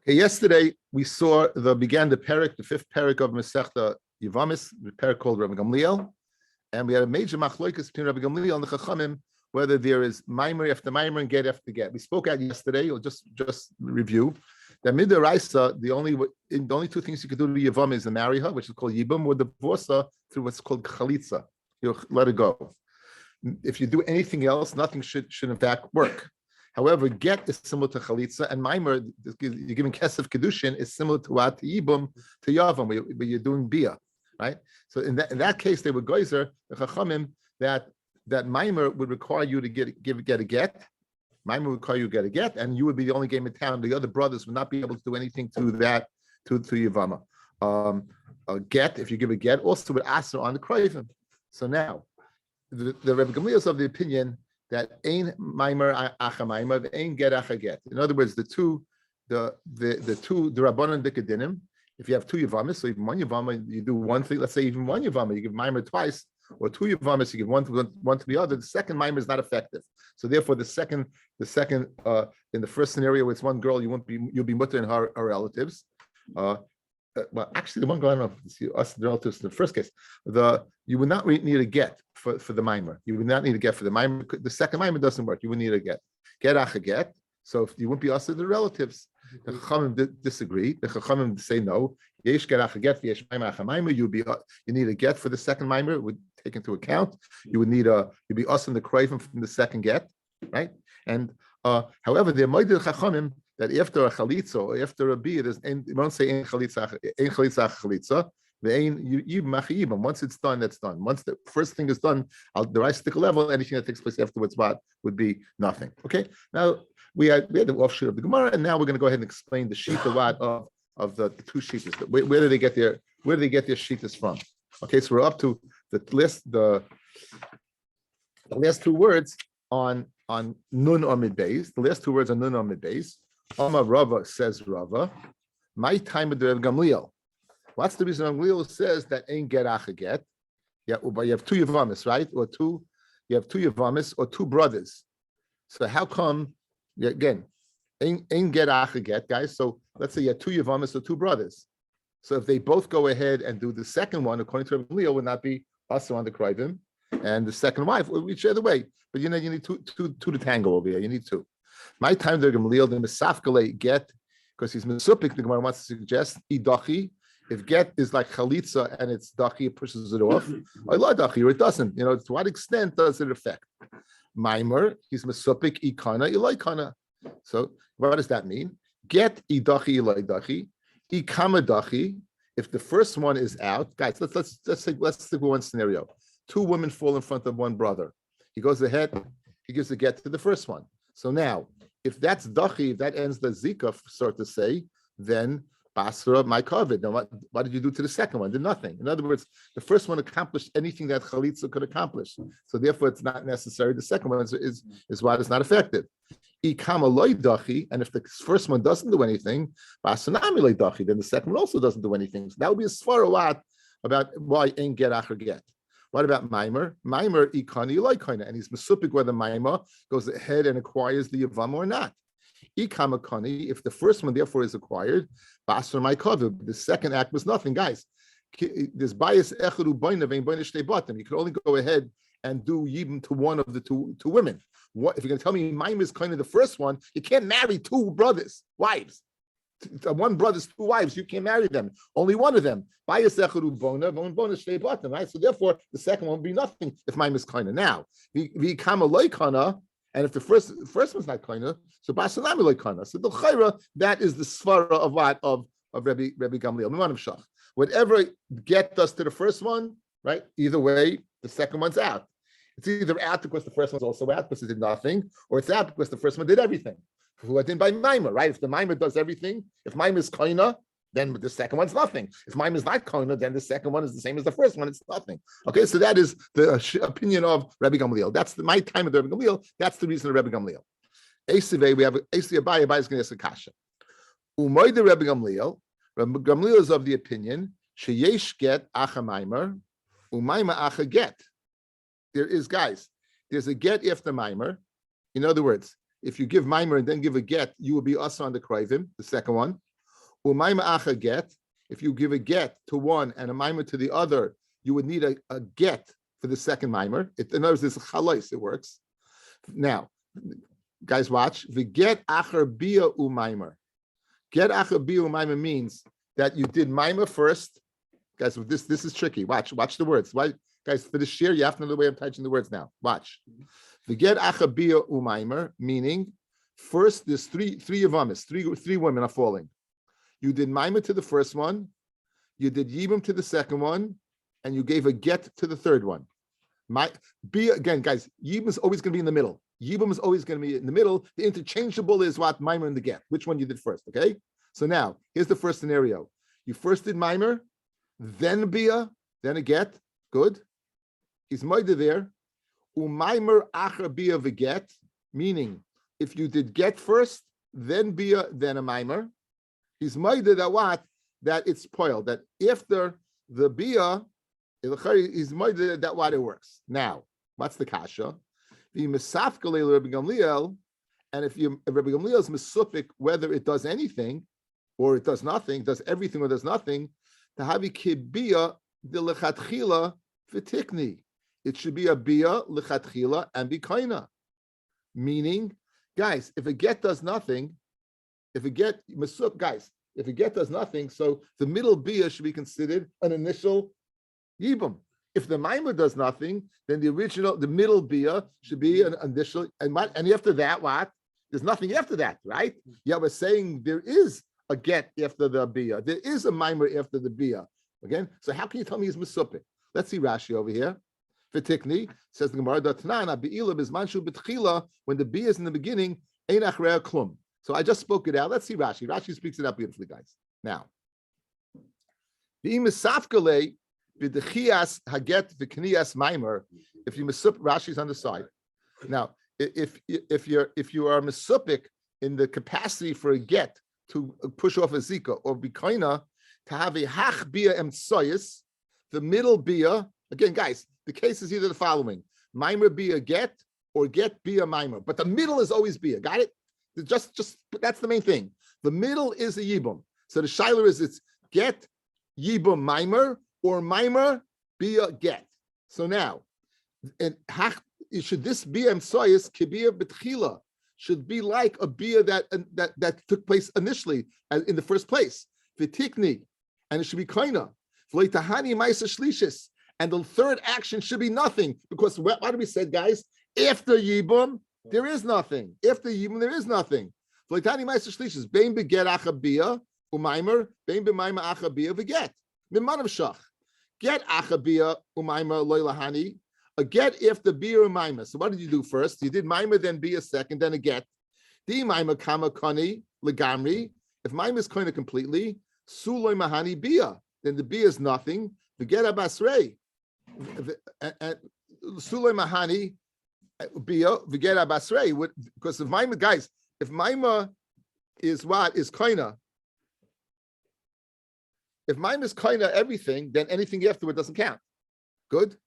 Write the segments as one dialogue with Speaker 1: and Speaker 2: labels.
Speaker 1: Okay, yesterday we began the fifth parak of Masechta Yevamot, the parak called Rabbi Gamliel, and we had a major machlokas between Rabbi Gamliel and the Chachamim whether there is maimer after maimer and get after get. We spoke out yesterday. Or just review that midaraisa. The only two things you could do to Yevamot is to marry her, which is called yibum, or divorce her through what's called chalitza. You'll let her go. If you do anything else, nothing should in fact work. However, get is similar to chalitza, and maimer, you're giving kesef kedushin, is similar to what? To yibum, to yavam, where you're doing bia, right? So in that case, they would geyser the chachamim that maimer would require you to get a get. Maimer would require you to get a get, and you would be the only game in town. The other brothers would not be able to do anything to that to Yevama. A get, if you give a get, also would ask on the krayvim. So now, the Rebbe Gamliel is of the opinion that ein maimer acha maimer, ein get acha get. In other words, the two rabbanon dikadinim. If you have two Yevamis, so even one Yevama, you do one thing. Let's say even one Yevama, you give maimer twice, or two Yevamis, you give one to the other. The second maimer is not effective. So therefore, the second in the first scenario, it's one girl, you'll be mutter and her relatives. Well, actually, the one girl, I don't know if it's us, the relatives in the first case, you would not need a get for the mimer. You would not need a get for the mimer. The second mimer doesn't work. You would need a get. Get acha get. So if you wouldn't be us the relatives. The Chachamim disagree. The Chachamim say no. Yesh get acha get. Yesh mimer acha mimer. You need a get for the second mimer. It would take into account. You'd be us in the krayvim from the second get, right? And however, there might be Chachamim that after a chalitza or after a bia, we don't say ein chalitza chalitza. Once it's done, that's done. Once the first thing is done, the rice level, anything that takes place afterwards, would be nothing. Okay. Now we had the offshoot of the Gemara, and now we're going to go ahead and explain the shita of the two shitas. Where do they get their shitas from? Okay, so we're up to the last two words on nun amid beis. The last two words on nun amid beis. Amar Rava says Rava, my time with the Rabbi Gamliel. What's the reason Gamliel says that ain't get acha get? Yeah, but you have two Yevamis, right? You have two Yevamis or two brothers. So how come? Again, ain't get acha get, guys. So let's say you have two Yevamis or two brothers. So if they both go ahead and do the second one, according to Rabbi Gamliel, would not be also on the krayvim, and the second wife will reach the other way. But you need two to tango over here. You need two. My time the Gamliel the misafkale get, because he's misupik. The Gemara wants to suggest idachi. If get is like chalitza and it's dachi, it pushes it off. I love dachi, or it doesn't. To what extent does it affect? Maimer, he's misupik ikana ilaikana. So what does that mean? Get idachi ilaidachi, ikama dachi. If the first one is out, guys, let's take one scenario. Two women fall in front of one brother. He goes ahead, he gives a get to the first one. So now, if that's dachi, if that ends the zika, so to say, then basra my covet. Now, what did you do to the second one? Did nothing. In other words, the first one accomplished anything that chalitza could accomplish. So therefore, it's not necessary. The second one is why it's not effective. Ikama loy dachi, and if the first one doesn't do anything, basanami loy dachi, then the second one also doesn't do anything. So that would be a svara lot about why ain't get acher get. What about Maimer? Maimer ikani loikana, and he's mesupik whether Maimer goes ahead and acquires the Yevam or not. Ikamakani, if the first one therefore is acquired, basar my kavu. The second act was nothing, guys. There's bias echeru boinav and boinish bottom. You can only go ahead and do yibum to one of the two women. What if you're going to tell me Maimer is kind of the first one? You can't marry two wives. One brother's two wives, you can't marry them. Only one of them. Right? So therefore, the second one will be nothing if mine is kind of. Now, we come a loikana, and if the first one's not kind of, so basanami loikana. So the chayra, that is the svara of what of Rabbi Gamliel. Whatever get us to the first one, right? Either way, the second one's out. It's either out because the first one's also out because it did nothing, or it's out because the first one did everything. Who are done by Maimer, right? If the Maimer does everything, if Maimer is koina, then the second one's nothing. If Maimer is not koina, then the second one is the same as the first one. It's nothing. Okay, so that is the opinion of Rabbi Gamliel. That's my time of the Rabbi Gamliel. That's the reason of Rabbi Gamliel. Esive, we have Esi Abai. Abai is going to ask a kasha. Umoy the Rabbi Gamliel. Rabbi Gamliel is of the opinion sheyesh get acha Maimer, umayma acha get. There's a get after Maimer. In other words, if you give Maimer and then give a get, you will be also on the krayvim, the second one. Umayma acha get. If you give a get to one and a mimer to the other, you would need a get for the second mimer. In other words, this chalais, it works. Now, guys, watch. The get acher bia umaymer. Get acher bia umaymer means that you did mimer first. Guys, this is tricky. Watch the words. Why, guys, for the shir, you have to know the way I'm touching the words now. Watch. The get acher bia umaymer, meaning first there's three Yevamis, three women are falling. You did mimer to the first one, you did yibum to the second one, and you gave a get to the third one. Again, guys, yibum is always going to be in the middle. Yibum is always going to be in the middle. The interchangeable is what? Mimer and the get. Which one you did first, okay? So now, here's the first scenario. You first did mimer, then bia, then a get. Good. He's moida there. Umaymer acher bia v'get, meaning if you did get first, then bia, then a mimer. He's moida that what? That it's spoiled. That after the bia, he's moida that what it works. Now, what's the kasha? The misafkale Rabbi Gamliel, and if Rabbi Gamliel is misupik whether it does anything or it does nothing, does everything or does nothing, tahavi kibia the lechatchila v'tikni. It should be a bia lechatchila and be kaina. Meaning, guys, if a get does nothing, if a get masup, guys, if a get does nothing, so the middle bia should be considered an initial yibum. If the mimer does nothing, then the middle bia should be an initial, and after that, what? There's nothing after that, right? Yeah, we're saying there is a get after the bia. There is a mimer after the bia. Again, so how can you tell me he's masupik? Let's see Rashi over here. V'tikni, says the Gemara, when the bia is in the beginning, ein achrea klum. So I just spoke it out. Let's see Rashi. Rashi speaks it out beautifully, guys. Now, if you masup Rashi's on the side. Now, if you are masupik in the capacity for a get to push off a zika or bikaina, to have a hach bia emtsoyis, the middle bia, again, guys, the case is either the following: mimer bia get or get bia mimer, but the middle is always bia. Got it? Just that's the main thing. The middle is a yibum. So the shiler is it's get yibum mimer or mimer bia get. So now, and should this bia emsoyis kibia betchila should be like a bia that took place initially in the first place. V'tikni, and it should be kaina. V'leitahani ma'isa shlishis, and the third action should be nothing, because what do we said, guys? After yibum, there is nothing. After yibum, there is nothing. V'leitahani ma'isa shlishis, bein beget acha bia u'maimer, bein b'maimer acha bia v'get. Mimanav shach. Get acha bia u'maimer loy lahani. A get after bia u'maimer. So what did you do first? You did maimer, then bia second, then a get. Di maimer kama kani legamri. If maimer is kind of completely, suloy mahani bia. Then the bia is nothing. The get abasrei. Suloy mahani bia. The get abasrei. Because if maimer, guys, if maimer is what is kaina. If maimer is kaina everything, then anything afterward doesn't count. Good.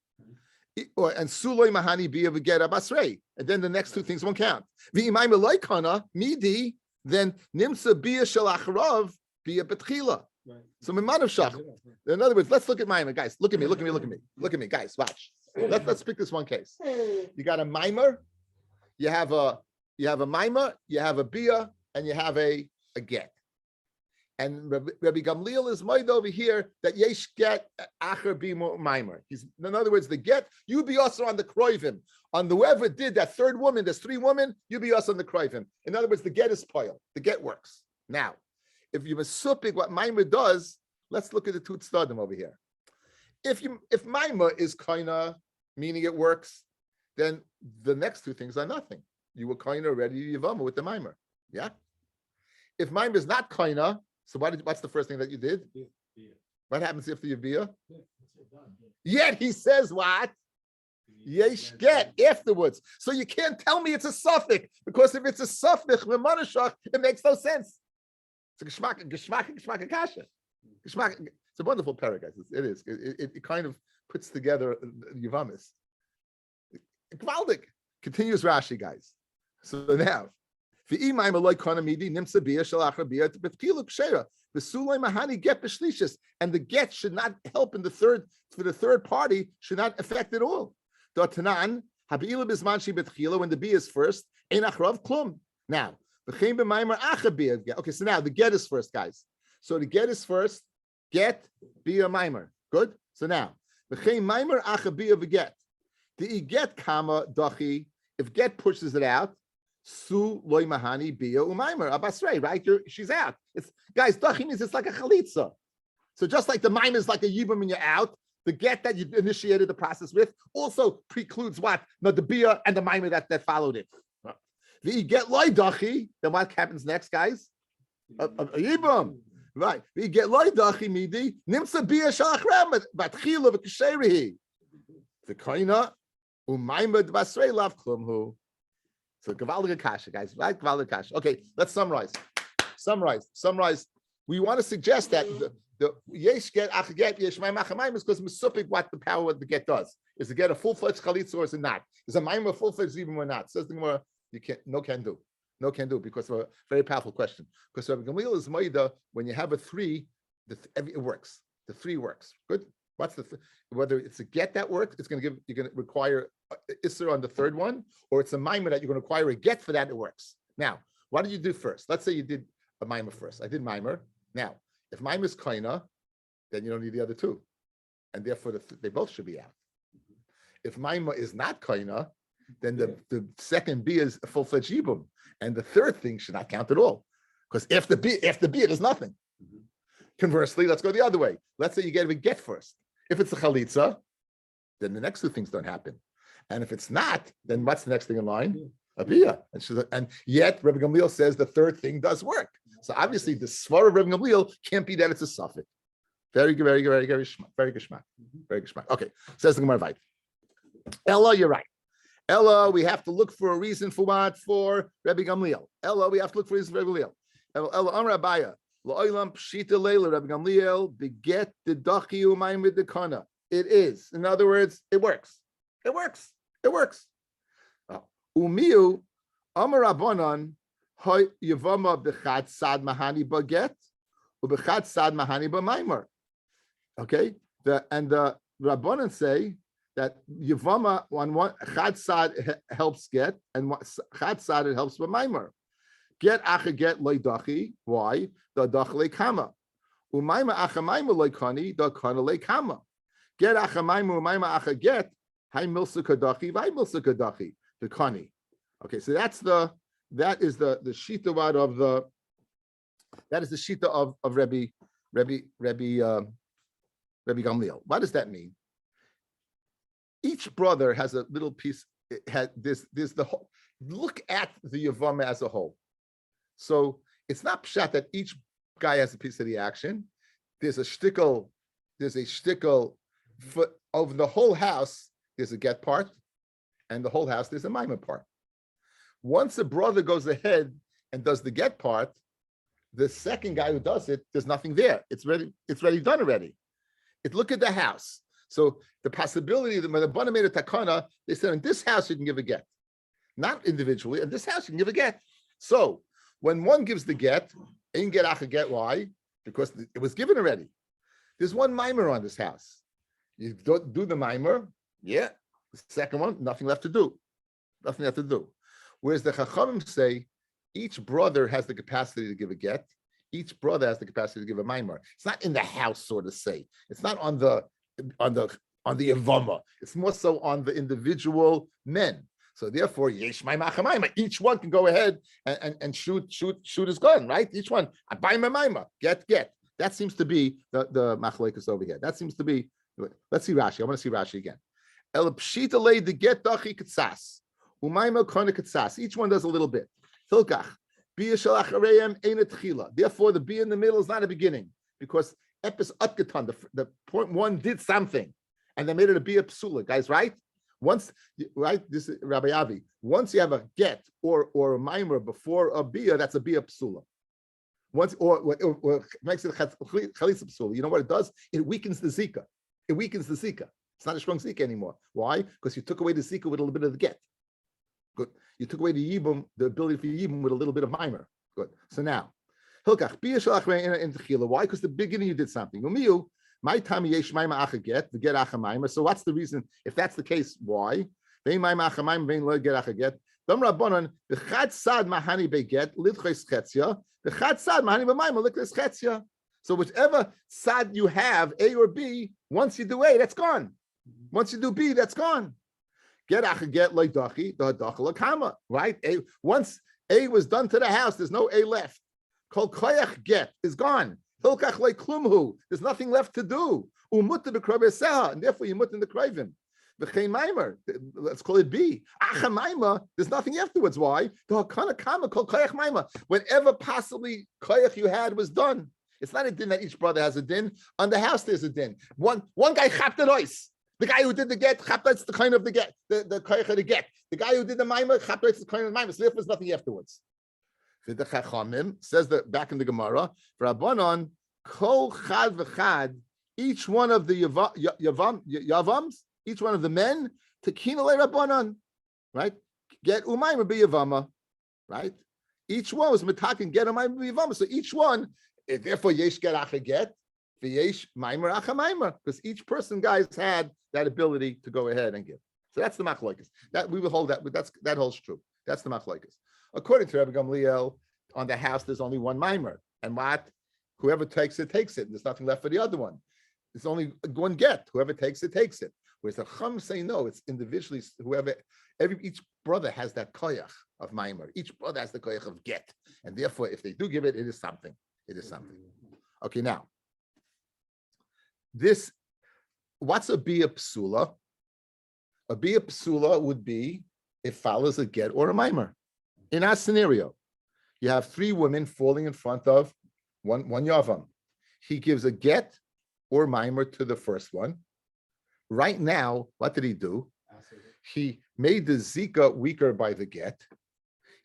Speaker 1: And suloy mahani bia v'gera basrei, and then the next two things won't count. V'imayim loikana midi, then nimsa bia shel acharav bia betchila. So mimanav shach. In other words, let's look at maimer, guys. Look at me, guys. Watch. Let's pick this one case. You got a maimer, you have a maimer, you have a bia, and you have a get. And Rabbi Gamliel is made over here that yesh get acher bimo mimer. In other words, the get, you be also on the kroivim. On whoever did that third woman, there's three women, you be also on the kroivim. In other words, the get is spoiled. The get works. Now, if you masupik what mimer does, let's look at the two tzadim over here. If mimer is kaina, meaning it works, then the next two things are nothing. You were kaina already Yevamot with the mimer. Yeah. If mimer is not kaina, so what's the first thing that you did? Bia. What happens after your bia? Yet he says what? Yesh get afterwards. So you can't tell me it's a suffix, because if it's a suffix, it makes no sense. It's a geschmack kasha. It's a wonderful parak, guys. It is. It kind of puts together Yevamis. Gvaldik. Continues Rashi, guys. So now, V'imayim aloi kana midi nimsa bia shalachar bia b'tkilu kshera. V'sulei mahani get b'shlishis, and the get should not help in the third, for the third party should not affect at all. Dotanan habi'ilu bismanshi b'tkilu, when the bia is first, ein achrav klum. Now, v'chein b'maymer acha bia. Okay, so now the get is first, guys. So the get is first, get bia maimer. Good. So now, v'chein maimer acha bia v'get. The get comma dachi. If get pushes it out, su loy mahani bia umaimer abasrei. Right? She's out. It's guys. Dachi means it's like a chalitza. So just like the maimer is like a yibum and you're out, the get that you initiated the process with also precludes what? No, the bia and the maimer that followed it. The get loy dachi. Then what happens next, guys? A yibum. Right. We get loy dachi midi nimsa bia shalachrem batchila v'ksherihi v'koina umaymed basrei lav klumhu. So gavaldiga kasha, guys. Right, gavaldiga kasha. Okay, let's summarize. We want to suggest that the yesh get achaget yesh ma'im achamayim is because misupik what the power of the get does. Is to get a full-fledged chalitza or is it not? Is a ma'im a full-fledged even or not? Says the Gemara, you can't. No can do because of a very powerful question. Because Rabbi Gamliel is maida when you have a three, it works. The three works. Good. What's the whether it's a get that works? It's going to give. You're going to require isser on the third one, or it's a maimer that you're going to require a get for that. It works. Now, what did you do first? Let's say you did a maimer first. I did maimer. Now, if maimer is kaina, then you don't need the other two, and therefore they both should be out. If maimer is not kaina, then the second B is a full-fledged yibum, and the third thing should not count at all, because if the B there's nothing. Conversely, let's go the other way. Let's say you get a get first. If it's a chalitza, then the next two things don't happen. And if it's not, then what's the next thing in line? A bia. And yet, Rabbi Gamliel says the third thing does work. So obviously, the svar of Rabbi Gamliel can't be that it's a suffix. Very good, very good, very good, very good shmak. Very good shmak. Okay, says the Gemara right. Ella, you're right. Ella, we have to look for a reason for what? For Rabbi Gamliel. Ella, we have to look for a reason for Rabbi Gamliel. Ella, Amar Abaya. Lo'olam pshita leila Rabbi Gamliel beget the dachi umayim with the kana. It is. In other words, it works. It works. It works. Umiu Amar Rabbanan hoy Yevamot b'chad sad mahani baget ub'chad sad mahani b'maimer. Okay. The Rabbanan say that Yevamot on one chad sad helps get and chad sad it helps b'maimer. Get acha get loy dachi. Why? The dachi le kama. Umayma acha mayma loy kani. The kana le kama. Get acha mayma umayma acha get. Hay milsa kadachi. Vay milsa kadachi. The kani. Okay, so that is the shita out of the. That is the shita of Rabbi Gamliel. What does that mean? Each brother has a little piece. It had this. There's the whole. Look at the Yevamot as a whole. So it's not pshat that each guy has a piece of the action. There's a shtickle of the whole house. There's a get part, and the whole house there's a maimer part. Once a brother goes ahead and does the get part, the second guy who does it, there's nothing there. It's ready. It's ready done already. Look at the house. So the possibility that when the Bana made a takana, they said in this house you can give a get, not individually. In this house you can give a get. So when one gives the get, ain't get acha get. Why? Because it was given already. There's one mimer on this house. You don't do the mimer, yeah. The second one, nothing left to do. Nothing left to do. Whereas the Chachamim say each brother has the capacity to give a get. Each brother has the capacity to give a mimer. It's not in the house, so to say. It's not on the Yevamot. It's more so on the individual men. So therefore, yesh ma'ima chamaima. Each one can go ahead and shoot his gun, right? Each one, I buy my ma'ima, get. That seems to be the machlekes over here. That seems to be. Let's see Rashi. I want to see Rashi again. El pshita lei the get dachi katsas, u'ma'ima kona katsas. Each one does a little bit. Hilkach bia shalach areim ain't tchila. Therefore, the bia in the middle is not a beginning because epis atketan. The point one did something, and they made it a bia psula. Guys, right? Once, right, this is Rabbi Avi. Once you have a get or a mimer before a bia, that's a bia psula. Once or makes it chalitza psula. You know what it does? It weakens the zika. It's not a strong zika anymore. Why? Because you took away the zika with a little bit of the get. Good. You took away the yibum, the ability for yibum with a little bit of mimer. Good. So now, hilkach bia shalach in techila. Why? Because the beginning you did something. Umiyu, my time yesh maima acha get the get acha mimer. So what's the reason? If that's the case, why? Vein maima acha mimer, vein lo get acha get. Dam rabbanon b'chad sad mahani beget lidches chetzia. B'chad sad mahani b'mimer lidches chetzia. So whichever sad you have, A or B, once you do A, that's gone. Once you do B, that's gone. Get loidachi, the hadachal kama, right? Once A was done to the house, there's no A left. Kol koyach get is gone. Hilkach klumhu, there's nothing left to do. Umut the krabeseha, and therefore you mut in the kravim. V'chein maimer, let's call it B. Acha maima, there's nothing afterwards. Why? The hakana kama kol koyach maima. Whatever possibly koyach you had was done. It's not a din that each brother has a din. On the house, there's a din. One guy chapped the noise. The guy who did the get, chaptait's the kind of the get, the koyach of the get. The guy who did the maimer, chaptait's the kind of the maimer. So therefore, there's nothing afterwards. The Chachamim says that back in the Gemara, Rabbanon, kol chad v'chad, each one of the yavams, each one of the men, tekina le Rabbanon, right? Get umaymer be yavama, right? Each one was metakin get umaymer be yavama. So each one, therefore, yesh get acha get, v'yesh maimer acha maimer, because each person, guys, had that ability to go ahead and give. So that's the machlokes. That we will hold that, but that holds true. That's the machlokes. According to Rabbi Gamliel, on the house there's only one mimer, and what? Whoever takes it takes it. There's nothing left for the other one. It's only one get. Whoever takes it takes it. Whereas the Chum say no. It's individually. Each brother has that koyach of mimer. Each brother has the koyach of get, and therefore, if they do give it, it is something. It is something. Okay, now this. What's a bia psula? A bia psula would be it follows a get or a mimer. In our scenario, you have three women falling in front of one yavam. He gives a get or mimer to the first one. Right now, what did he do? He made the zika weaker by the get.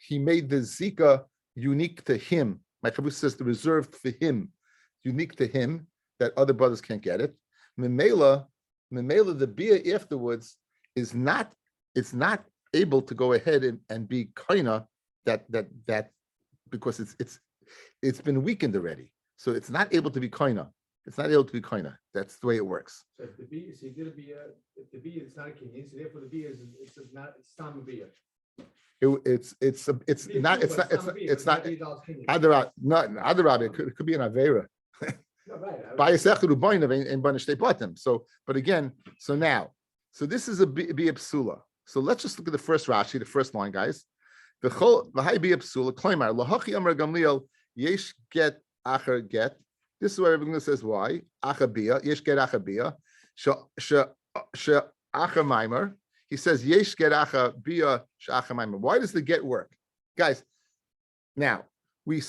Speaker 1: He made the zika unique to him. My Chabus says the reserved for him, unique to him, that other brothers can't get it. Memela, the bia afterwards is not. It's not able to go ahead and be kaina that because it's been weakened already, so it's not able to be kaina. It's not able to be kaina. That's the way it works.
Speaker 2: So if the B, so you did a B, if the B is not a kinyan, so therefore the B is not a B.
Speaker 1: It's not other Rabbi. It could be an avera. So, but again, so this is a B psula. So let's just look at the first Rashi, the first line, guys. The v'hai bi psula klaimar lahachi amar Gamliel yesh get acher get. This is where everything says why acher bia yesh get acher bia she acher maimer. He says yesh get acher bia she acher maimer. Why does the get work, guys? Now we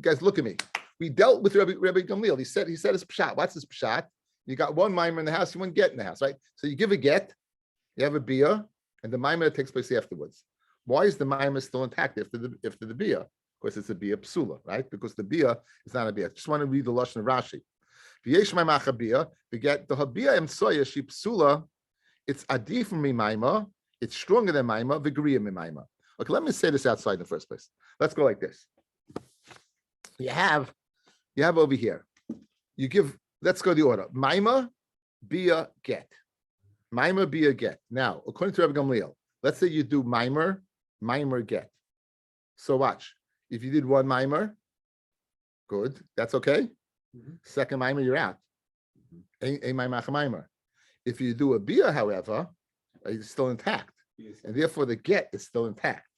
Speaker 1: guys look at me. We dealt with Rabbi Gamliel. He said his pshat. What's his pshat? You got one mimer in the house, you one get in the house, right? So you give a get, you have a bia, and the mimer takes place afterwards. Why is the mimer still intact after the bia? Of course, it's a bia psula, right? Because the bia is not a bia. Just want to read the lashon of Rashi. V'yesh maimacha bia, we get the habia emsoya she psula. It's adif from mimaima. It's stronger than maima. V'griya mimaima. Okay, let me say this outside in the first place. Let's go like this. You have over here. You give. Let's go the order. Maima, bia, get. Mimer, bia, get. Now, according to Rabbi Gamliel, let's say you do mimer, get. So watch. If you did one mimer, good. That's okay. Mm-hmm. Second mimer, you're out. A mimer. If you do a bia, however, it's still intact. Yes. And therefore the get is still intact.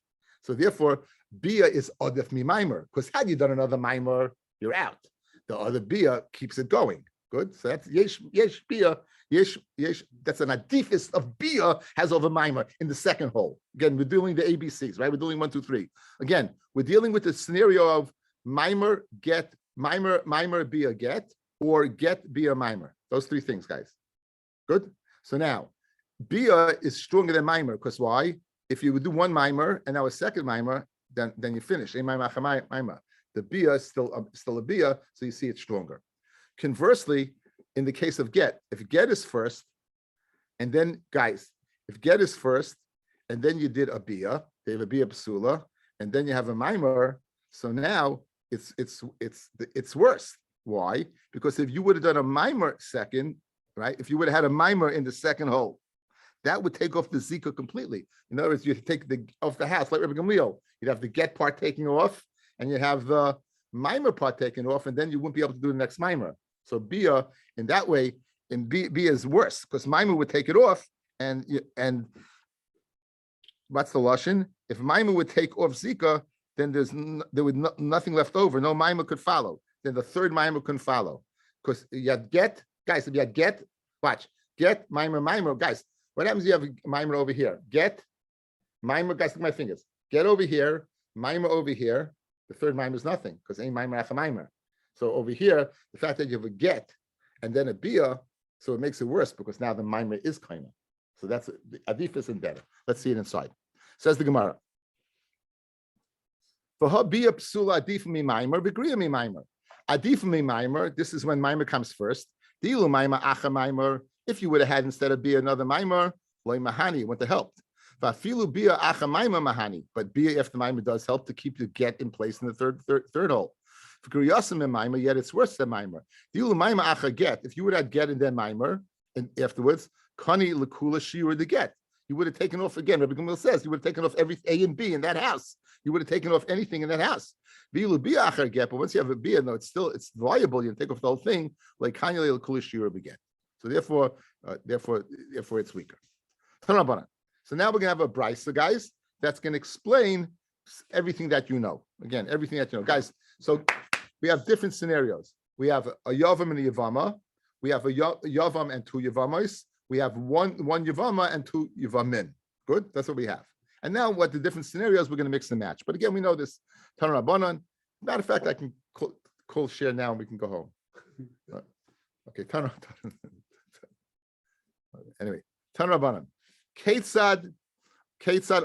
Speaker 1: So therefore, bia is odef mi mimer. Because had you done another mimer, you're out. The other bia keeps it going. Good. So that's yesh bia. Yesh. That's an adifis of bia has over mimer in the second hole. Again, we're doing the ABCs, right? We're doing 1, 2, 3. Again, we're dealing with the scenario of mimer get, mimer bia get, or get bia mimer. Those three things, guys. Good. So now, bia is stronger than mimer because why? If you would do one mimer and now a second mimer, then you finish. The bia is still a bia, so you see it's stronger. Conversely, in the case of get, if get is first, and then guys, if get is first, and then you did a bia, They have a bia psula, and then you have a mimer. So now it's worse. Why? Because if you would have done a mimer second, right? If you would have had a mimer in the second hole, that would take off the zika completely. In other words, you take the off the house like Rabbi Gamliel. You'd have the get part taking off, and you have the mimer part taken off, and then you wouldn't be able to do the next mimer. So bia in that way, in bia is worse because mimer would take it off, and what's the lashon? If mimer would take off zika, then there would nothing left over. No mimer could follow. Then the third mimer couldn't follow because you had get, guys. If you had get, watch, get mimer, guys. What happens? You have a mimer over here. Get mimer, guys. Look at my fingers. Get over here, mimer over here. The third mimer is nothing because ain't mimer after mimer. So over here, the fact that you have a get and then a bia, so it makes it worse because now the mimer is kaina. So that's adif isn't better. Let's see it inside. Says the Gemara. For her bia psula adif mi mimer, begriya mi mimer. Adif mi mimer. This is when mimer comes first. Dilu mimer acha mimer. If you would have had instead of bia another mimer, loy mahani wouldn't have helped. Vafilu bia acha mimer mahani. But bia after mimer does help to keep the get in place in the third hole. For kuriyasim in mimer, yet it's worse than mimer. Dilu mimer acha get. If you would have get and then mimer, and afterwards, kani lekula shiur the get. You would have taken off again. Rabbi Gamliel says you would have taken off every A and B in that house. You would have taken off anything in that house. Vilu bia acher get, but once you have a bia, no, it's viable. You can take off the whole thing like kani lekula shiur beget. So therefore, it's weaker. So now we're gonna have a brisa, guys. That's gonna explain everything that you know. Again, everything that you know, guys. So we have different scenarios. We have a yavam and a yavama. We have a yavam and two yavamos. We have one yavama and two yavamin. Good, that's what we have. And now, what the different scenarios we're going to mix and match. But again, we know this. Tana Rabbanan. Matter of fact, I can call share now and we can go home. Okay, Tana. Anyway, Tana Rabbanan. Ketzad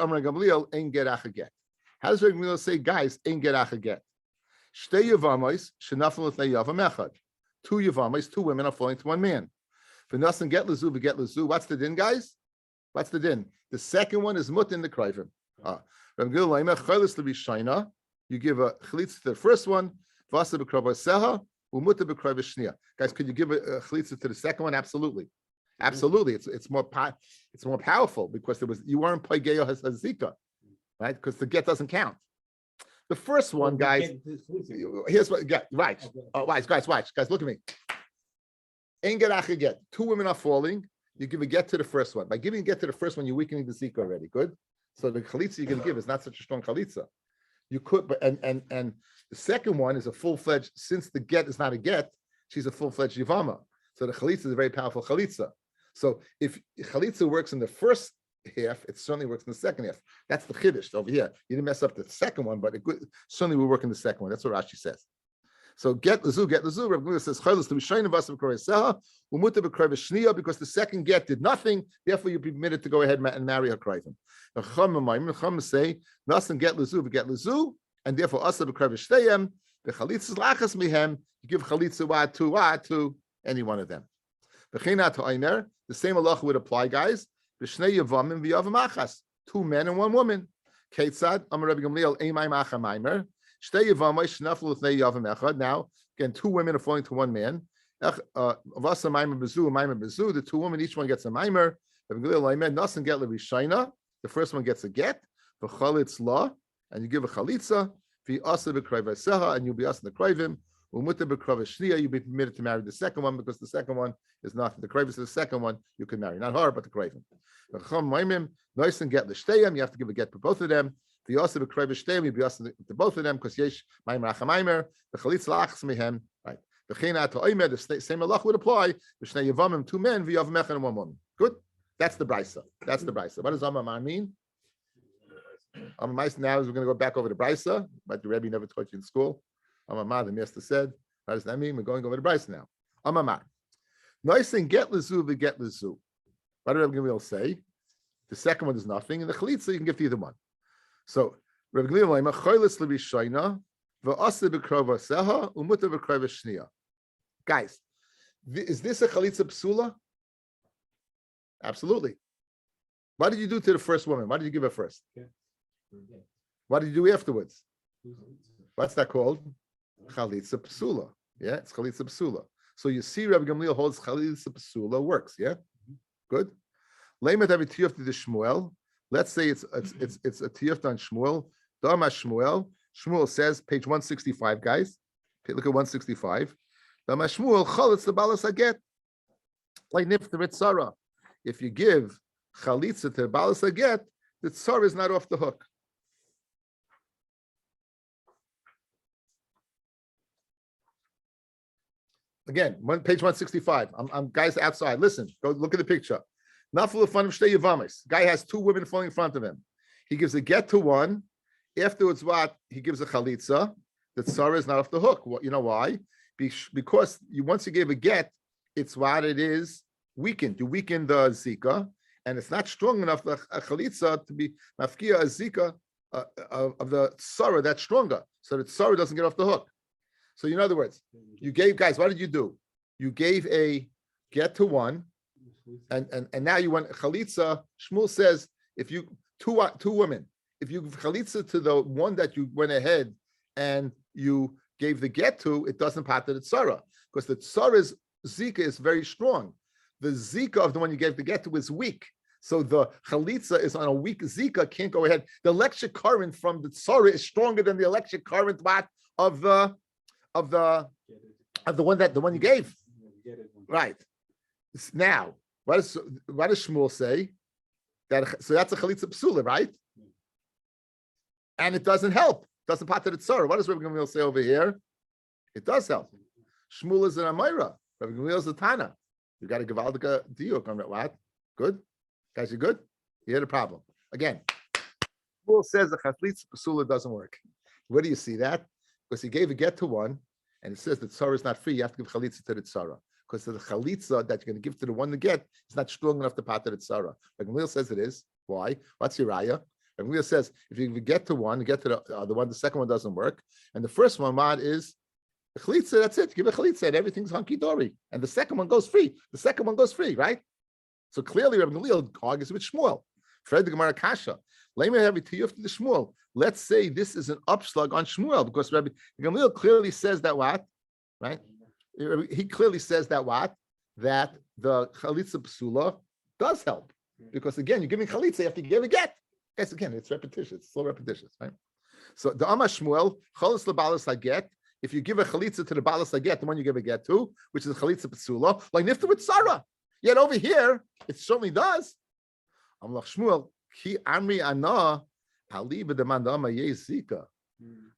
Speaker 1: Amar Gamliel ein gerach get. How does Rabbi Gamliel say, guys, ein gerach get? Shtei yavamos shenafel l'tnei yavam echad. Two yavamos, two women are falling to one man. V'nasan get lezu, v'get lezu. What's the din, guys? What's the din? The second one is mut in the krivim. You give a chalitza to the first one. V'asa b'kravaseha, u'muta b'kravashnia. Guys, could you give a chalitza to the second one? Absolutely. Absolutely, it's more powerful because you weren't paigeyo hazika, right? Because the get doesn't count. The first one, guys. Here's what. Yeah, right. Oh, guys, watch. Guys, look at me. Ein gerach get. Two women are falling. You give a get to the first one. By giving a get to the first one, you're weakening the zika already. Good. So the chalitza you're going to give is not such a strong chalitza. You could, but and the second one is a full-fledged. Since the get is not a get, she's a full-fledged yivama. So the chalitza is a very powerful chalitza. So if chalitza works in the first half, it certainly works in the second half. That's the chiddush over here. You didn't mess up the second one, but it certainly will work in the second one. That's what Rashi says. So get lezu. Rabbi Gamliel says chaylis to be shayna v'asa b'kroiseha umuta b'kroivashnia because the second get did nothing. Therefore, you'd be permitted to go ahead and marry her krivim. The chacham say nasan get lezu, and therefore asa b'kroivashteyem the chalitzas lachas mihem. You give chalitza to any one of them. The same halacha would apply, guys. B'shnei yavamim v'yavam achas, two men and one woman. Ketzad Amar Rabbi Gamliel eimai macha maimer. Shtei yavamai shnaflu l'thnei yavam echad. Now, again, two women are falling to one man. Avasa maimer bezu. The two women, each one gets a maimer. Rabbi Gamliel leimer nasan get l'rishayna. The first one gets a get. V'chalitz la, and you give a chalitza. V'asa b'krayvaseha, and you'll be asking the krayvim. You'll be permitted to marry the second one because the second one is not the krayvim is the second one you can marry, not her, but the krayvim. Nice and get l'shteyem. You have to give a get to both of them. The also the krayvim shteyem. You'll be asking to both of them because yesh maimer achamaimer. The chalitz lachs mehem. Right. The china to oimer. The same halach would apply. The shnei yavamim, two men. V'yavam echad and one woman. Good. That's the brisa. What does Amar mean? Amar now is we're going to go back over the brisa, but the Rebbe never taught you in school. Amar, the master said, what does that mean? We're going over the brisa now. Amar. Nice thing, get lezu, get lezu. What did Rabbi Gamliel say? The second one is nothing, and the chalitza you can give to either one. So Rabbi Gamliel chaylis l'rishayna v'asa b'kravaseha umuta b'kravashnia. Guys, is this a chalitza psula? Absolutely. What did you do to the first woman? Why did you give her first? What did you do afterwards? What's that called? Chalitza psula. Yeah, it's chalitza psula. So you see, Rabbi Gamliel holds chalitza psula works. Yeah, good. Leimet have a tiyuf to the Shmuel. Let's say it's a tiyuf on Shmuel. Dama Shmuel. Shmuel says, page 165, guys. Look at 165. Dama Shmuel chalitz the balas aget. Like nifter tzara. If you give chalitza to balas aget, the tzara is not off the hook. Again, page 165. I'm guys outside. Listen, go look at the picture. Naflu fun of shtei Yevamos. Guy has two women falling in front of him. He gives a get to one. Afterwards, what? He gives a chalitza. The tzara is not off the hook. You know why? Because once you gave a get, it's what it is weakened. You weaken the zika, and it's not strong enough for a chalitza to be mafkia a zika of the tzara that's stronger. So the tzara doesn't get off the hook. So in other words, you gave, guys, what did you do? You gave a get to one, and now you want chalitza. Shmuel says, if you two women, if you give chalitza to the one that you went ahead and you gave the get to, it doesn't pater the tzara, because the tzara's zika is very strong. The zika of the one you gave the get to is weak. So the chalitza is on a weak zika, can't go ahead. The electric current from the tzara is stronger than the electric current of the one you gave. Right. Now, what does Shmuel say? So that's a chalitza psula, right? And it doesn't help. Doesn't pater the tzara. What does Rabbi Gamliel say over here? It does help. Shmuel is an Amira. Rabbi Gamliel is a Tana. You got to give Aldika diuk on that. What? Good? Guys, you good? You had a problem. Again, Shmuel says the chalitza psula doesn't work. Where do you see that? Because he gave a get to one, and it says that tzara is not free. You have to give chalitza to the tzara. Because the chalitza that you're going to give to the one to get is not strong enough to pater the tzara. Rabbi Gamliel says it is. Why? What's your raya? Rabbi Gamliel says if you get to one, you get to the one, the second one doesn't work. And the first one, Mad, is the chalitza, that's it. Give a chalitza and everything's hunky-dory. And the second one goes free. The second one goes free, right? So clearly Rabbi Gamliel argues with Shmuel. Fred the Gemara Kasha. Let me have it to you after the Shmuel. Let's say this is an upslug on Shmuel, because Rabbi Gamliel clearly says that what? Right? He clearly says that what? That the chalitza psula does help. Because again, you're giving chalitza, you have to give a get. Yes, again, it's repetitious. It's so repetitious, right? So the Amar Shmuel, chalas lebalas haget. If you give a chalitza to the balas haget, the one you give a get to, which is a chalitza psula, like nifta with Sarah. Yet over here, it certainly does. Amar Shmuel, ki amri ana haliba demanda ama ye zika.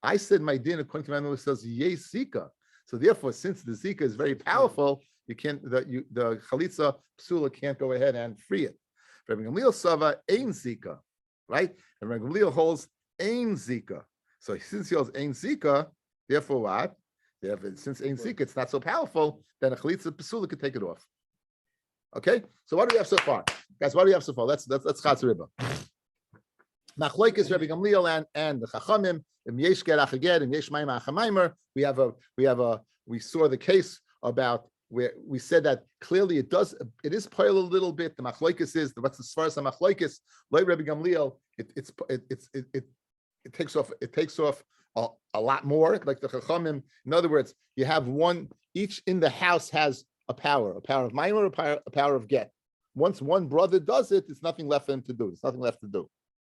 Speaker 1: I said my din according to my knowledge says ye zika. So therefore, since the zika is very powerful, you can't the chalitza psula can't go ahead and free it. Rabbi Gamliel sava ein zika, right? And Rabbi Gamliel holds ein zika. So since he holds ein zika, therefore what? Therefore, since ein zika it's not so powerful, then a chalitza psula could take it off. Okay, so what do we have so far, guys? What do we have so far? Let's chatz riba. Machloikis Rabbi Gamliel and the Chachamim. We saw the case about where we said that clearly it is poil a little bit. The Machloikis is what's as far as the Machloikis like Rabbi Gamliel. It takes off a lot more, like the Chachamim. In other words, you have one each in the house has a power of Maimer, a power of get. Once one brother does it, it's nothing left for him to do. There's nothing left to do.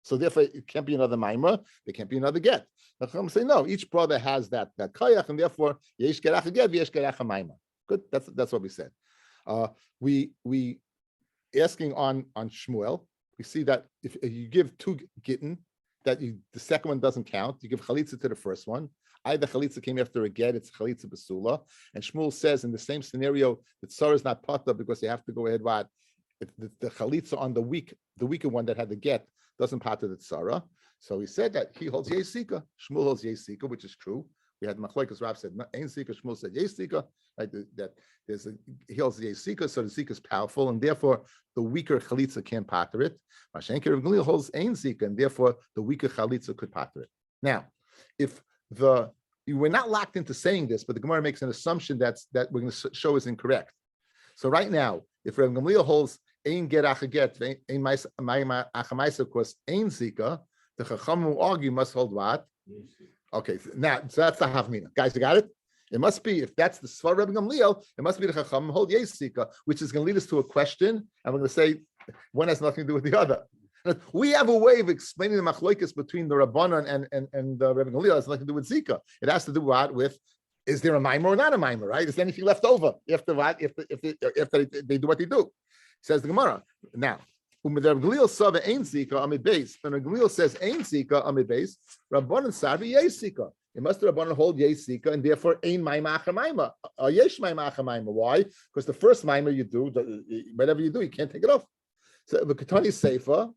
Speaker 1: So therefore, it can't be another Maimer. There can't be another get. The Chacham say no. Each brother has that koyach, and therefore yesh gerach a get, yesh gerach a Maimer. Good. That's what we said. We asking on Shmuel. We see that if you give two gittin, the second one doesn't count. You give chalitza to the first one. Either chalitza came after a get, it's chalitza basula. And Shmuel says in the same scenario that tzara is not pata because you have to go ahead. What the chalitza on the weaker one that had the get doesn't pata the tzara. So he said that he holds yesika. Shmuel holds yesika, which is true. We had Machlokes Rav said ain zika. Shmuel said yesika. Right, that he holds yesika, so the zika is powerful, and therefore the weaker chalitza can't pater it. Mashenker Rav Gamliel holds ain zika, and therefore the weaker chalitza could pater it. Now, if we're not locked into saying this, but the Gemara makes an assumption that we're going to show is incorrect. So right now, if Rav Gamliel holds ein get achaget, ein ma'achamaisa, of course, ein zika, The Chacham who argue must hold what? Okay, so that's the Havmina. Guys, you got it? It must be, if that's the Svar Rabbi Gamliel, it must be the Chacham hold Yesika, which is going to lead us to a question, and we're going to say one has nothing to do with the other. We have a way of explaining the machloikis between the Rabbanan and the Rabbi Gamliel. It has nothing to do with Zika. It has to do with is there a mimer or not a mimer, right? Is there anything left over if they do what they do? Says the Gemara. Now, when the Rabbi Gamliel saw the Ein Zika amid base, when Rabbi Gamliel says Ein Zika amid base, Rabbanan Sarvi Yesh Zika. It must the Rabbanan hold Yesh Zika, and therefore Ein Maima Acha Maima. Yesh Maima Acha Maima. Why? Because the first mimer you do, whatever you do, you can't take it off. So the Ketani Seifa.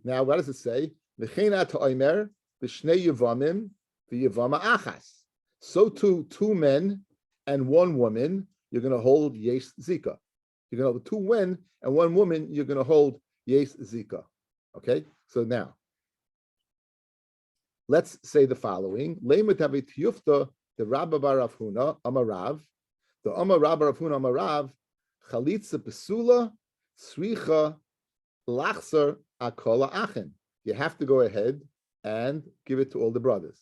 Speaker 1: Now, what does it say? V'chena ta'omer v'shnei yevamim v'yevama achas. So too, 2 men and 1 woman, you're going to hold Yesh Zika. You're going to hold 2 men and 1 woman, you're going to hold Yesh Zika. Okay? So now, let's say the following. Leimet havit yufta, the Rabba bar Rav Huna, Amarav, the Amarav bar Rav Huna, Amarav, Chalitza Pesula, Sricha, Lachser, Akola Achen. You have to go ahead and give it to all the brothers.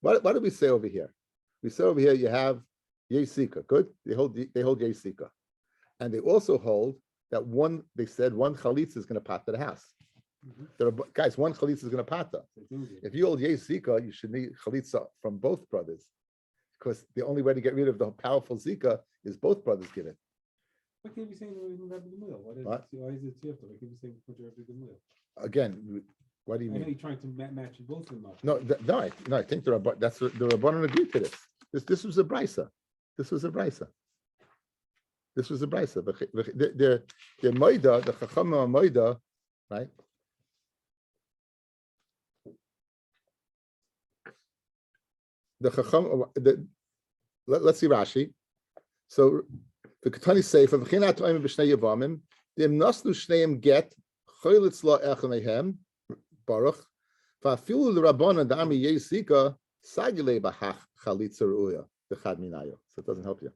Speaker 1: What do we say over here? We say over here you have Yesika. Good. They hold Yesika, and they also hold that they said one chalitza is going to pata the house. There are guys. One chalitza is going to pata. If you hold Yesika, you should need chalitza from both brothers, because the only way to get rid of the powerful Zika is both brothers give it.
Speaker 3: What can you be saying Rabbi Gamliel? Why is it Tifta? What can you be saying Rabbi Gamliel?
Speaker 1: Again, what do you mean?
Speaker 3: I know you're trying to match both of them up.
Speaker 1: No, I think the Rabbanan agreed to this. This was a brisa. This was a brisa. The Moida, the Chacham Moida, right? The Chacham. Let's see Rashi. So the Ketani Sefer v'chinat oim b'shnei yevamim dim nasnu shneim get choylitz la echanehem baruch va'afilu l'rabbanan da'ami yesika sagile b'hach chalitza ruya the chad minayo. So it doesn't help you.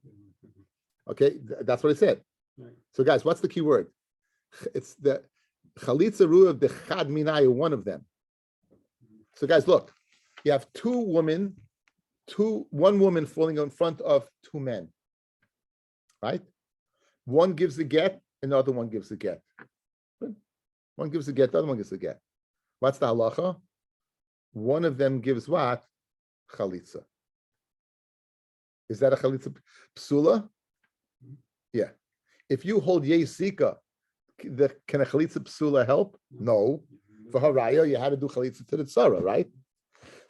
Speaker 1: Okay, that's what I said.
Speaker 3: Right.
Speaker 1: So guys, what's the key word? It's the chalitza ruya of the chad minayo, one of them. So guys, look, you have 2 women, one woman falling in front of 2 men. Right? One gives the get, and the other one gives the get. One gives the get, the other one gives the get. What's the halacha? One of them gives what? Chalitza. Is that a chalitza psula? Yeah. If you hold Yesika, can a chalitza psula help? No. For haraya, you had to do chalitza to the tzara, right?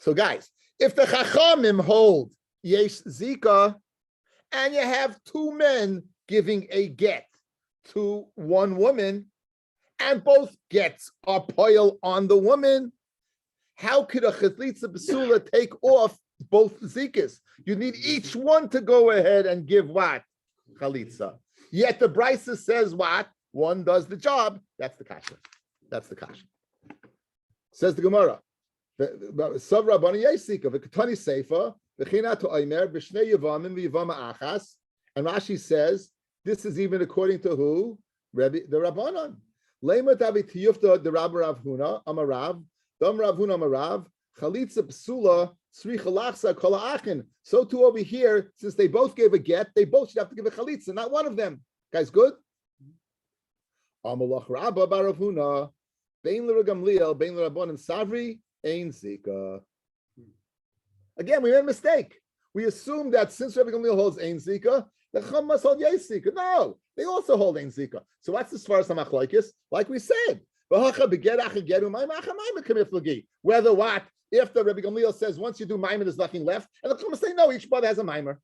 Speaker 1: So guys, if the chachamim hold Yesh Zika, and you have 2 men giving a get to 1 woman, and both gets are poil on the woman, how could a chalitza b'sula take off both zikas? You need each one to go ahead and give what? Chalitza. Yet the brisa says what? One does the job. That's the kasha. That's the kasha. Says the Gemara. Sav Rabbani Yesika, v'katani Seifa, v'china to Omer, v'shnei Yevamim v'Yevama Achas. And Rashi says, this is even according to who? Rabbi, the Rabbanan. Lema tavi tiyufta the Rabbi Rav Huna, Amarav, Dam Rav Huna Amarav, Chalitza Psula, Sri Chalachsa, Kola Achin. So too over here, since they both gave a get, they both should have to give a Chalitza, not one of them. Guys, good? Amalach Rabba Bar Rav Huna, Bein L'Gamliel, Bein L'Rabbanan Savri, Ein Zika. Again, we made a mistake. We assumed that since Rabbi Gamliel holds Ein Zika, the Chum must hold Yes Zika. No, they also hold Ein Zika. So what's as far as Hamachloikis? Like we said, whether what? If the Rabbi Gamliel says once you do Maimer, there's nothing left, and the Chum say no, each brother has a Maimer.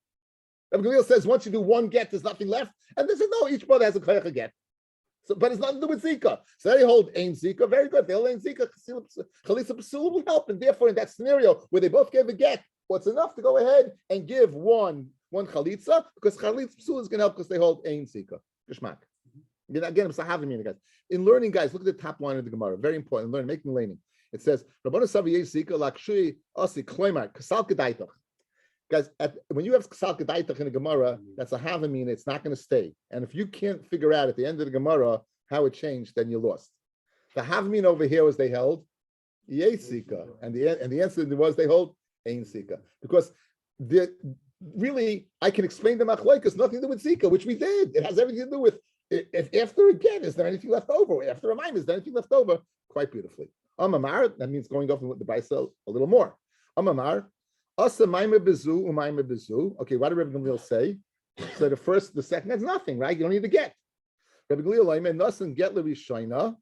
Speaker 1: Rabbi Gamliel says once you do 1 get, there's nothing left, and they say no, each brother has a Koyach get. So, but it's nothing to do with Zika. So they hold Ein Zika, very good. They hold Ein Zika, Chalitza P'sula will help. And therefore, in that scenario where they both gave a get, what's enough to go ahead and give one Chalitza, because Chalitza P'sula is going to help because they hold Ein Zika. Geshmak. Again, I'm Sahavim, guys. In learning, guys, look at the top line of the Gemara. Very important. Learn, making learning. It says, Rabbanu Savi Zika, Lakshui, Asi, Kloimar, Kasal Kedaitach. Guys, when you have Ksal Kedaitach in the Gemara, that's a Havamina, it's not going to stay. And if you can't figure out at the end of the Gemara how it changed, then you lost. The Havamina over here was they held Yesika. And the answer was they hold Ein Sika. Because really, I can explain the Machlokes, nothing to do with Sika, which we did. It has everything to do with if after again, is there anything left over? After a mime, is there anything left over? Quite beautifully. Amamar, that means going off with the Baisel a little more. Amamar, Asa Maimer Bezu, Umaimer Bezu. Okay, what did Rabbi Gamliel say? So the second, that's nothing, right? You don't need to get. Rabbi Gamliel, Laimer, Nasan get Levishaina.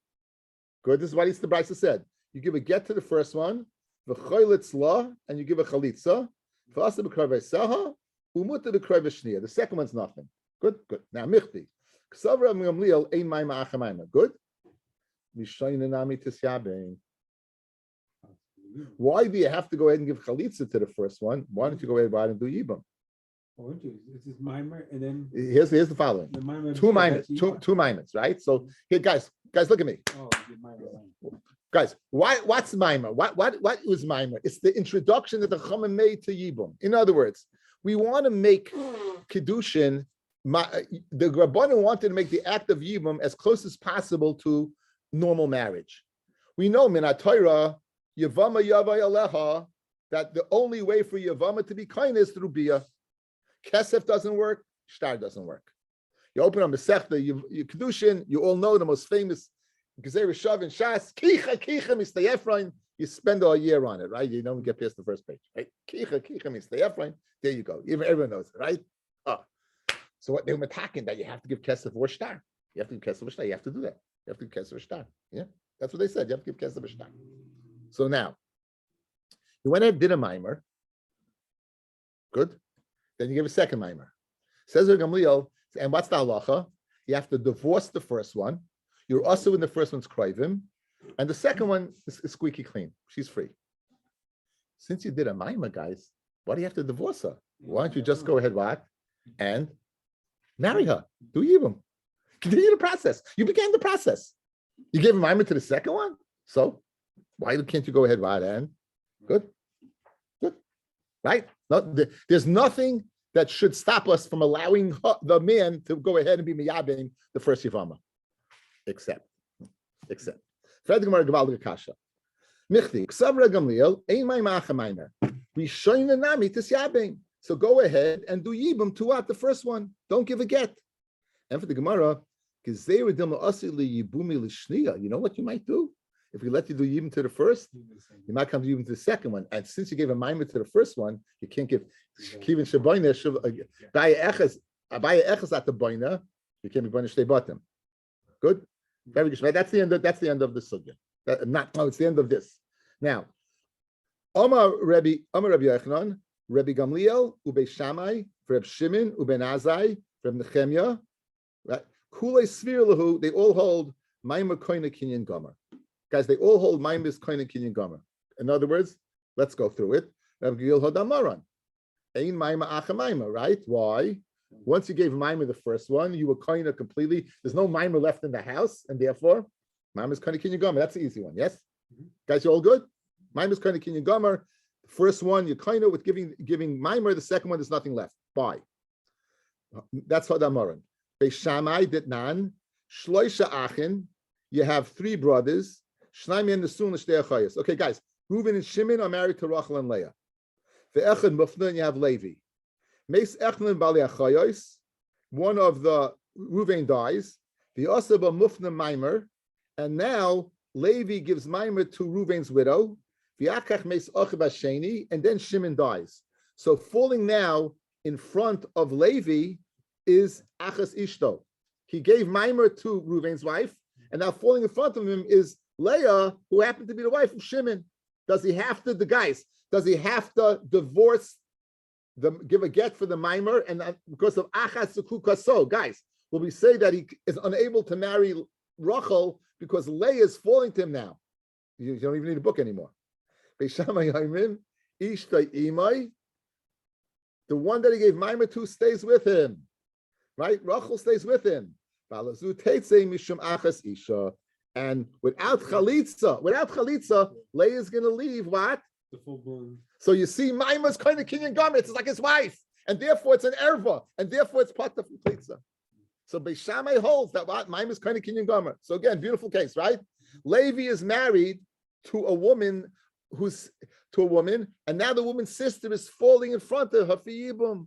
Speaker 1: Good, this is what the Baisel said. You give a get to the first one, v'choylitz and you give a chalitza. The second one's nothing. Good. Now, michti. Good. Why do you have to go ahead and give chalitza to the first one? Why don't you go ahead and do yibam?
Speaker 3: It's this mimer, and then
Speaker 1: here's the following. Two mimers, right? So here, guys, look at me. Guys, what's mimer? What was mimer? It's the introduction that the Chachamim made to yibum. In other words, we want to make kiddushin. The Rabbanan wanted to make the act of yibum as close as possible to normal marriage. We know min Torah Yevama Yavai Aleha that the only way for Yevama to be kind is through bia. Kesef doesn't work. Shtar doesn't work. You open on Masechta Kiddushin. You all know the most famous Gezer Shav and Shas. Kicha Mistay Ephraim. You spend all year on it, right? You don't get past the first page, right? Kicha Mistay Ephraim. There you go. Everyone knows it, right? So what they were talking that you have to give Kesef or Shtar. You have to give Kesef or Shtar. You have to do that. You have to give Kesef or Shtar. Yeah, that's what they said. You have to give Kesef or Shtar. So now, you went ahead and did a mimer. Good. Then you give a second mimer. Says Gamliel, and what's the halacha? You have to divorce the first one. You're also in the first one's krivim, and the second one is squeaky clean. She's free. Since you did a mimer, guys, why do you have to divorce her? Why don't you just go ahead, and marry her? Do yibum. Continue the process. You began the process. You gave a mimer to the second one, so why can't you go ahead, and good, right? No, there's nothing that should stop us from allowing the man to go ahead and be miyabim the first yivama, except. Fred Gemara Gavaldik Kasha. Michti Ksavra Gamliel Ein Mai Macha Maimer. We shoyna nami tisyabim. So go ahead and do yibum to what the first one. Don't give a get. And for the Gemara, you know what you might do? If we let you do yibum to the first, you might come to yibum to the second one. And since you gave a mimer to the first one, you can't give kivin shaboyna baya echas at the boyna. You can't be boyna shtei bottom. Good, very good. That's the end of the sugya. It's the end of this. Now, Omar Rabbi Yochanan, Rabbi Gamliel, Ube Shammai, Reb Shimon, Ube Nazai, Reb Nechemia, right? Kulei Svir Lahu. They all hold mimer koina kinyan gomer. Guys, they all hold Maimis Koine Kinyan Gomer. In other words, let's go through it. Rav Gil Hodamaran. Ein Maima Acha Maima, right? Why? Once you gave Maima the first one, you were Koine completely. There's no Maima left in the house, and therefore, Maimis Koine Kinyan Gomer. That's the easy one, yes? Guys, you all good? Maimis Koine Kinyan Gomer. First one, you're Koine with giving Maima. The second one, there's nothing left. Bye. That's Hodamaran. Beishamai Ditnan. Shloisha Achin. You have three brothers. Okay, guys, Reuben and Shimon are married to Rachel and Leah. The Echad Mufna, and you have Levi. Meis Echnan Bali Achayos, one of the Reuven dies. The Osaba Mufna Maimer, and now Levi gives Maimer to Reuven's widow. The Akach Meis Ochab Sheni, and then Shimon dies. So falling now in front of Levi is Achas Ishto. He gave Maimer to Reuven's wife, and now falling in front of him is Leah, who happened to be the wife of Shimon. Does he have to divorce give a get for the mimer? And because of Achas Sukukaso, guys, will we say that he is unable to marry Rachel because Leah is falling to him now? You don't even need a book anymore. The one that he gave mimer to stays with him, right? Rachel stays with him. And without chalitza, Leah is going to leave what?
Speaker 3: The full-blown.
Speaker 1: So you see, Maima's kind of kinyan gomer. It's like his wife, and therefore it's an erva, and therefore it's part of chalitza. So Beishamai holds that what Maima's kind of kinyan gomer. So again, beautiful case, right? Levi is married to a woman and now the woman's sister is falling in front of her for Yibum.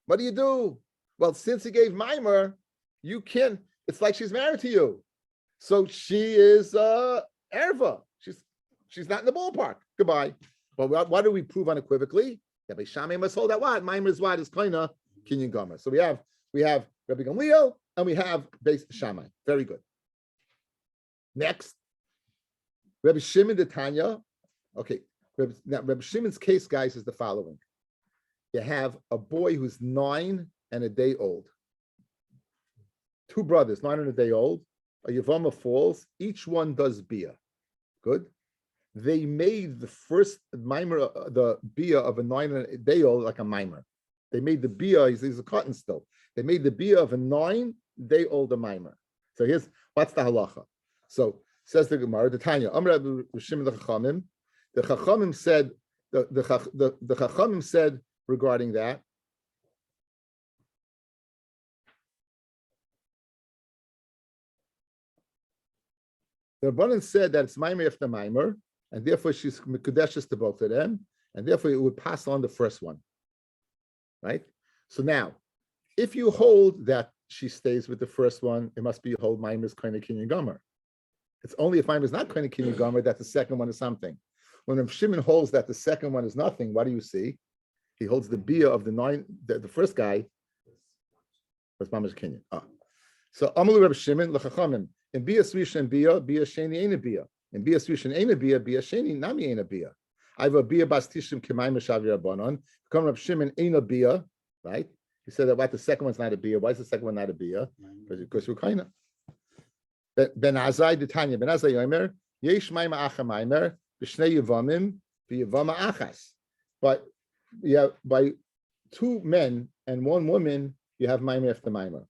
Speaker 1: What do? Well, since he gave Maimer, you can. It's like she's married to you, so she is erva. She's not in the ballpark. Goodbye. Well, what do we prove unequivocally? Rabbi Shammai must hold that what Maimer is what is kinda kinyan gomer. So we have Rabbi Gamliel and we have Beis Shammai. Very good. Next, Rabbi Shimon the Tanya. Okay, Rabbi Shimon's case, guys, is the following. You have a boy who's 9 and a day old. 2 brothers, 9 and a day old. A Yevamot falls. Each one does bia. Good. They made the first mimer, the bia of a 9 and a day old, like a mimer. They made the bia. He's a cotton still. They made the bia of a 9 day old a mimer. So here's what's the halacha. So says the Gemara, the Tanya. The Chachamim said. The Chachamim said regarding that. The Rabbanan said that it's Maimer after Maimer, and therefore she's Mekudeshes to both of them, and therefore it would pass on the first one. Right? So now, if you hold that she stays with the first one, it must be hold Maimer's Koine Kinyan Gomer. It's only if Maimer is not Koine Kinyan Gomer that the second one is something. When Rav Shimon holds that the second one is nothing, what do you see? He holds the bia of the 9, the first guy was Mama's Kinyan. So Amalu Rav Shimon l'chachamim. In bia svisha and bia sheni ain't a bia. In bia svisha ain't a bia sheni nami ain't a bia. I have a bia bas tishim k'mayim shavi rabbanon. Come Rav Shimon ain't a bia, right? He said that what the second one's not a bia. Why is the second one not a bia? Because we're kind of. Ben Azai the Tanya. Ben Azai Yomer yesh mayim acha maymer b'shnei yevamim v'yevama achas. But yeah, by 2 men and 1 woman, you have maymer after maymer.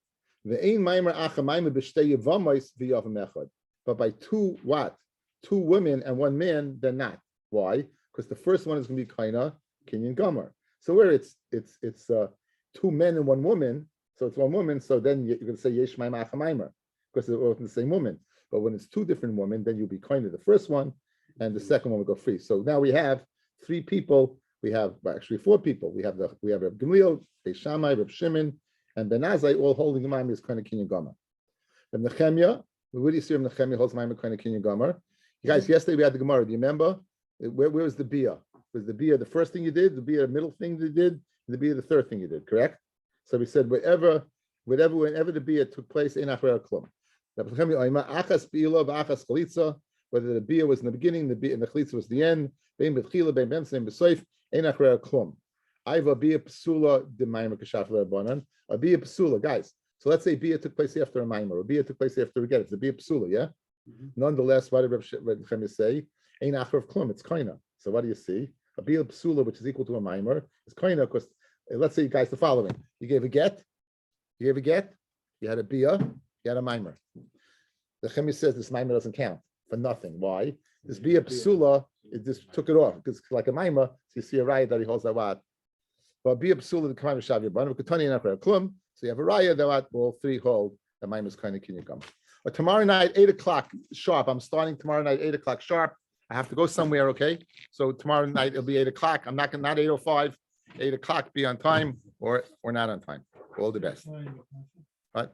Speaker 1: But by 2 what? 2 women and 1 man, they're not. Why? Because the first one is going to be kaina kinyan gomer. So where it's 2 men and 1 woman, so it's 1 woman. So then you're going to say yesh maimer achemaimer because they're both the same woman. But when it's 2 different women, then you'll be kaina the first one, and the second one will go free. So now we have 3 people. We have actually 4 people. We have Rabbi Gamliel, Beis Shammai, Rabbi Shimon, and Ben Azai all holding the Maimer is kind of Kinyan Gomer. And Nechemia, where do you see him? Nechemia holds Maimer kind of Kinyan Gomer. You guys, yesterday we had the Gemara. Do you remember? Where was the Bia? Was the Bia the first thing you did? The Bia the middle thing you did? And the Bia the third thing you did, correct? So we said whenever the Bia took place, in Achar Klum. Whether the Bia was in the beginning, the Bia and the Chalitza was the end, Bein B'tchila, Bein B'emtzim, B'soif, in Achar Klum. I've a Bia Psula, the Maimer Kashaf Rabbanan. A Bia Psula, guys. So let's say Bia took place after a Maimer, or Bia took place after we get it. It's a Bia Psula, yeah? Mm-hmm. Nonetheless, what did Reb Chemia say? Ein Achar of Klum, it's Kaina. So what do you see? A Bia Psula, which is equal to a Maimer, is Kaina, because let's say, guys, the following. You gave a get, you had a Bia, you had a Maimer. The Chemia says this Maimer doesn't count for nothing. Why? This Bia Psula, it just took it off, because it's like a Maimer, so you see a raya that he holds that what? But Bia Psula, the Kaimah Shav Yabban, Katani and Achar Klum. So you have a raya that will 3 hold the Maimer is kind of Kinyan Gomer. But tomorrow night, 8:00 sharp. I'm starting tomorrow night, 8:00 sharp. I have to go somewhere, okay? So tomorrow night it'll be 8:00. I'm not 8:05, 8:00. Be on time or not on time. All the best. All right.